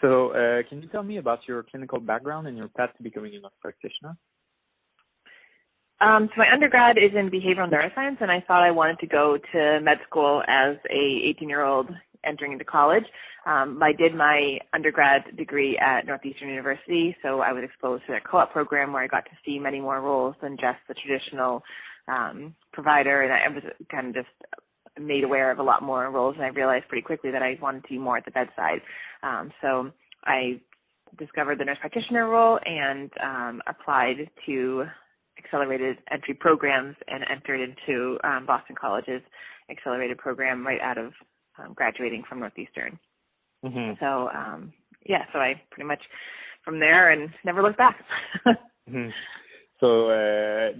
So, can you tell me about your clinical background and your path to becoming a nurse practitioner? So my undergrad is in behavioral neuroscience, and I thought I wanted to go to med school as a 18-year-old entering into college. I did my undergrad degree at Northeastern University, so I was exposed to their co-op program where I got to see many more roles than just the traditional provider, and I was kind of just made aware of a lot more roles, and I realized pretty quickly that I wanted to be more at the bedside. So I discovered the nurse practitioner role and applied to accelerated entry programs and entered into Boston College's accelerated program right out of graduating from Northeastern. Mm-hmm. So, so I pretty much from there and never looked back. Mm-hmm. So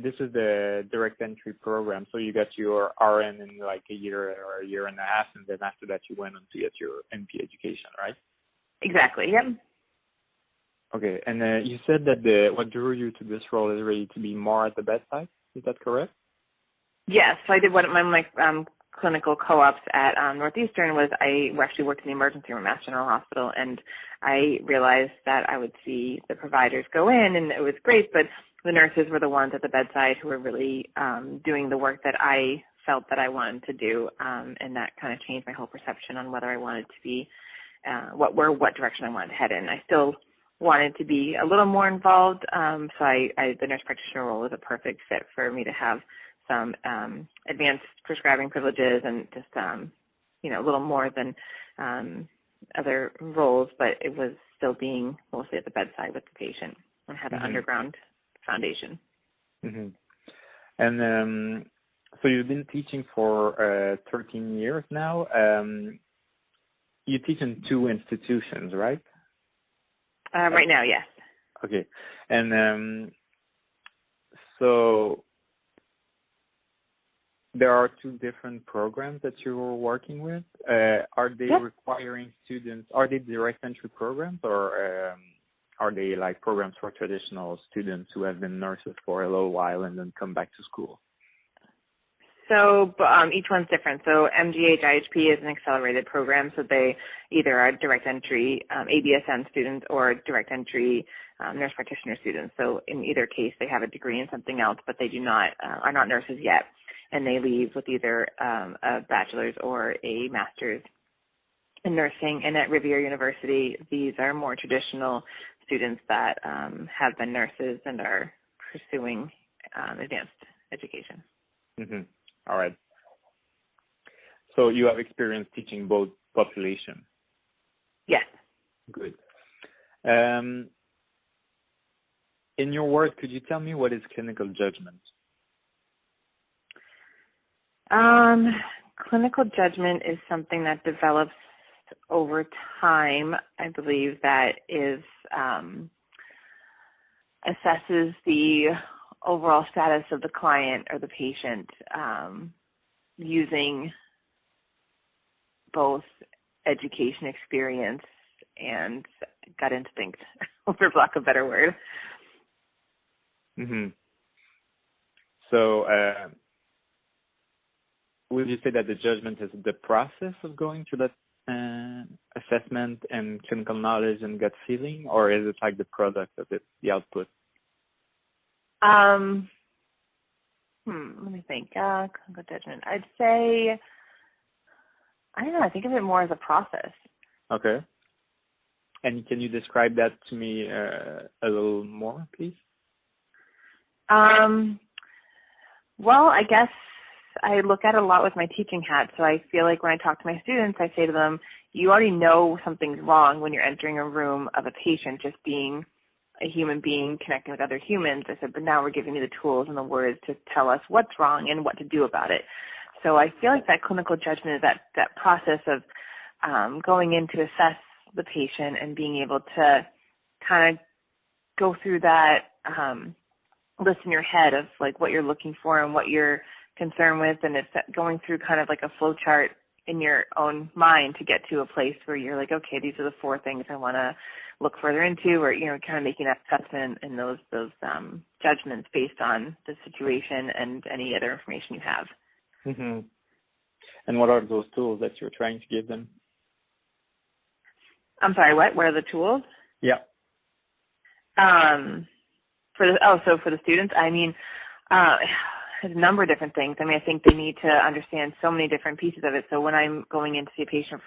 this is the direct entry program. So you got your RN in like a year or a year and a half, and then after that you went on to get your NP education, right? Exactly, yep. Okay, and you said that what drew you to this role is really to be more at the bedside. Is that correct? Yes, so I did one of my clinical co-ops at Northeastern was I actually worked in the emergency room at Mass General Hospital, and I realized that I would see the providers go in, and it was great, but the nurses were the ones at the bedside who were really doing the work that I felt that I wanted to do, and that kind of changed my whole perception on whether I wanted to be, what direction I wanted to head in. I still wanted to be a little more involved, so the nurse practitioner role was a perfect fit for me to have some advanced prescribing privileges and just, a little more than other roles, but it was still being mostly at the bedside with the patient and had an underground foundation. Mm-hmm. And so you've been teaching for 13 years now. You teach in 2 institutions, right? Right now, yes. Okay. And so there are 2 different programs that you're working with. Are they requiring students, are they direct entry programs, or are they like programs for traditional students who have been nurses for a little while and then come back to school? So each one's different. So MGH IHP is an accelerated program, so they either are direct entry ABSN students or direct entry nurse practitioner students. So in either case, they have a degree in something else, but they are not nurses yet, and they leave with either a bachelor's or a master's in nursing. And at Rivier University, these are more traditional students that have been nurses and are pursuing advanced education. Mm-hmm. All right. So you have experience teaching both population? Yes. Good. In your words, could you tell me what is clinical judgment? Clinical judgment is something that develops over time. I believe that is assesses the overall status of the client or the patient using both education experience and gut instinct, for lack of a better word. Mm-hmm. So would you say that the judgment is the process of going through that assessment and clinical knowledge and gut feeling, or is it like the product of it, the output? Let me think. Clinical judgment. I'd say, I don't know, I think of it more as a process. Okay. And can you describe that to me a little more, please? Well, I guess I look at it a lot with my teaching hat. So I feel like when I talk to my students, I say to them, you already know something's wrong when you're entering a room of a patient, just being a human being connecting with other humans. I said, but now we're giving you the tools and the words to tell us what's wrong and what to do about it. So I feel like that clinical judgment is that process of going in to assess the patient and being able to kind of go through that list in your head of like what you're looking for and what you're concerned with, and it's going through kind of like a flow chart in your own mind to get to a place where you're like, okay, these are the 4 things I want to look further into, or, kind of making that assessment and those judgments based on the situation and any other information you have. Mm-hmm. And what are those tools that you're trying to give them? I'm sorry, what? What are the tools? Yeah. For the students, I mean, there's a number of different things. I mean, I think they need to understand so many different pieces of it. So when I'm going in to see a patient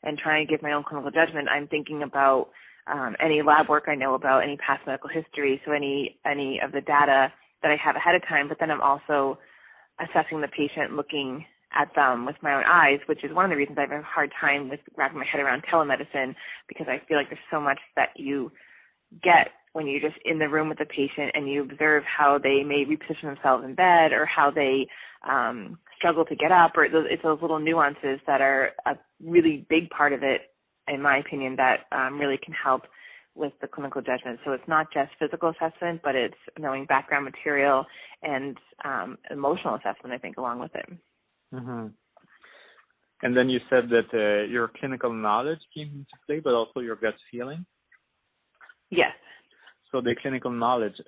and trying to give my own clinical judgment, I'm thinking about any lab work I know about, any past medical history, so any of the data that I have ahead of time. But then I'm also assessing the patient, looking at them with my own eyes, which is one of the reasons I have a hard time with wrapping my head around telemedicine, because I feel like there's so much that you get when you're just in the room with the patient and you observe how they may reposition themselves in bed or how they struggle to get up, or it's those little nuances that are a really big part of it, in my opinion, that really can help with the clinical judgment. So it's not just physical assessment, but it's knowing background material and emotional assessment, I think, along with it. Mm-hmm. And then you said that your clinical knowledge came into play, but also your gut feeling? Yes. So the clinical knowledge,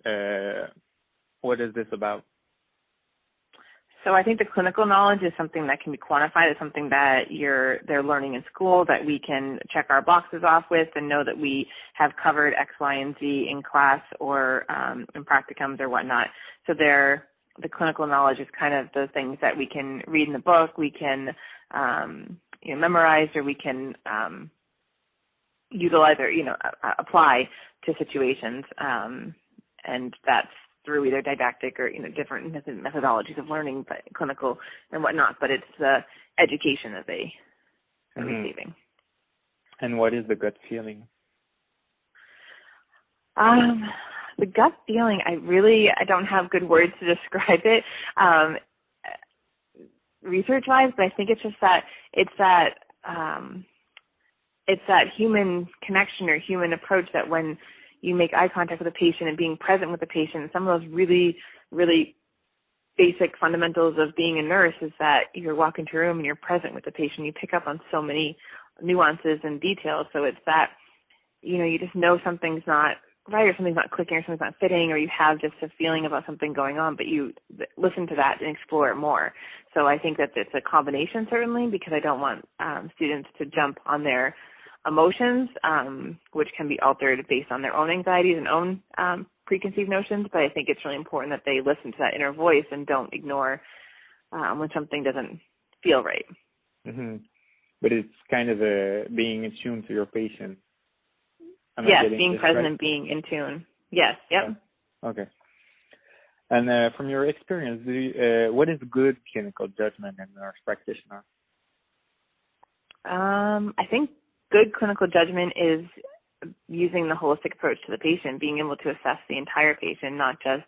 what is this about? So I think the clinical knowledge is something that can be quantified. It's something that they're learning in school, that we can check our boxes off with and know that we have covered X, Y, and Z in class or in practicums or whatnot. So the clinical knowledge is kind of the things that we can read in the book, we can memorize, or we can utilize or apply to situations, and that's through either didactic or different methodologies of learning, but clinical and whatnot. But it's the education that they are receiving. And what is the gut feeling? The gut feeling, I don't have good words to describe it research-wise, but I think it's just that it's that human connection or human approach that when you make eye contact with a patient and being present with the patient, some of those really, really basic fundamentals of being a nurse is that you walk into a room and you're present with the patient. You pick up on so many nuances and details. So it's that, you just know something's not right or something's not clicking or something's not fitting, or you have just a feeling about something going on, but you listen to that and explore it more. So I think that it's a combination, certainly, because I don't want students to jump on their emotions, which can be altered based on their own anxieties and own preconceived notions. But I think it's really important that they listen to that inner voice and don't ignore when something doesn't feel right. Mm-hmm. But it's kind of being attuned to your patient. Yes, being present and being in tune. Yes, yep. Okay. And from your experience, what is good clinical judgment in a nurse practitioner? I think good clinical judgment is using the holistic approach to the patient, being able to assess the entire patient, not just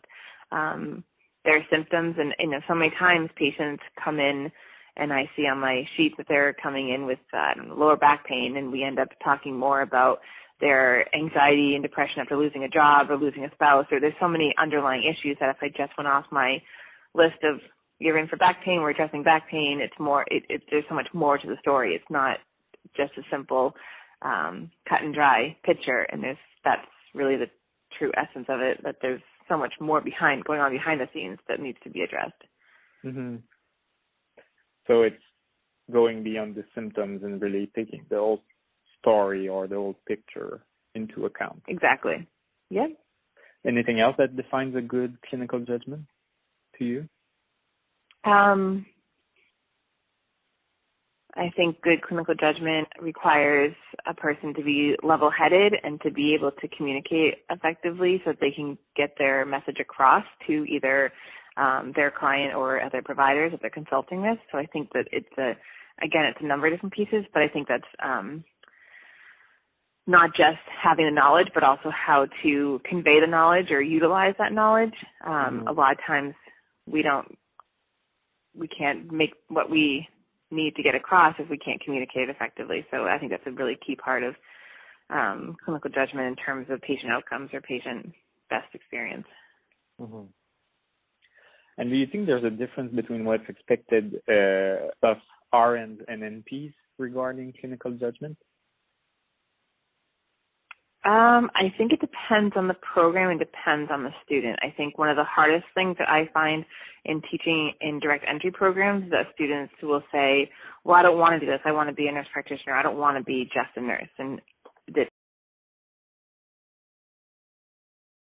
their symptoms. And so many times patients come in and I see on my sheet that they're coming in with lower back pain, and we end up talking more about their anxiety and depression after losing a job or losing a spouse, or there's so many underlying issues that if I just went off my list of you're in for back pain, we're addressing back pain, it's more, there's so much more to the story. It's not just a simple cut and dry picture, and that's really the true essence of it, that there's so much more going on behind the scenes that needs to be addressed. Mm-hmm. So it's going beyond the symptoms and really taking the whole story or the whole picture into account. Exactly. Yeah. Anything else that defines a good clinical judgment to you? I think good clinical judgment requires a person to be level-headed and to be able to communicate effectively so that they can get their message across to either their client or other providers that they're consulting with. So I think that it's a number of different pieces, but I think that's not just having the knowledge, but also how to convey the knowledge or utilize that knowledge. A lot of times we can't make what we need to get across if we can't communicate effectively. So I think that's a really key part of clinical judgment in terms of patient outcomes or patient best experience. Mm-hmm. And do you think there's a difference between what's expected of RNs and NPs regarding clinical judgment? I think it depends on the program and depends on the student. I think one of the hardest things that I find in teaching in direct entry programs is that students will say, well, I don't want to do this. I want to be a nurse practitioner. I don't want to be just a nurse. And that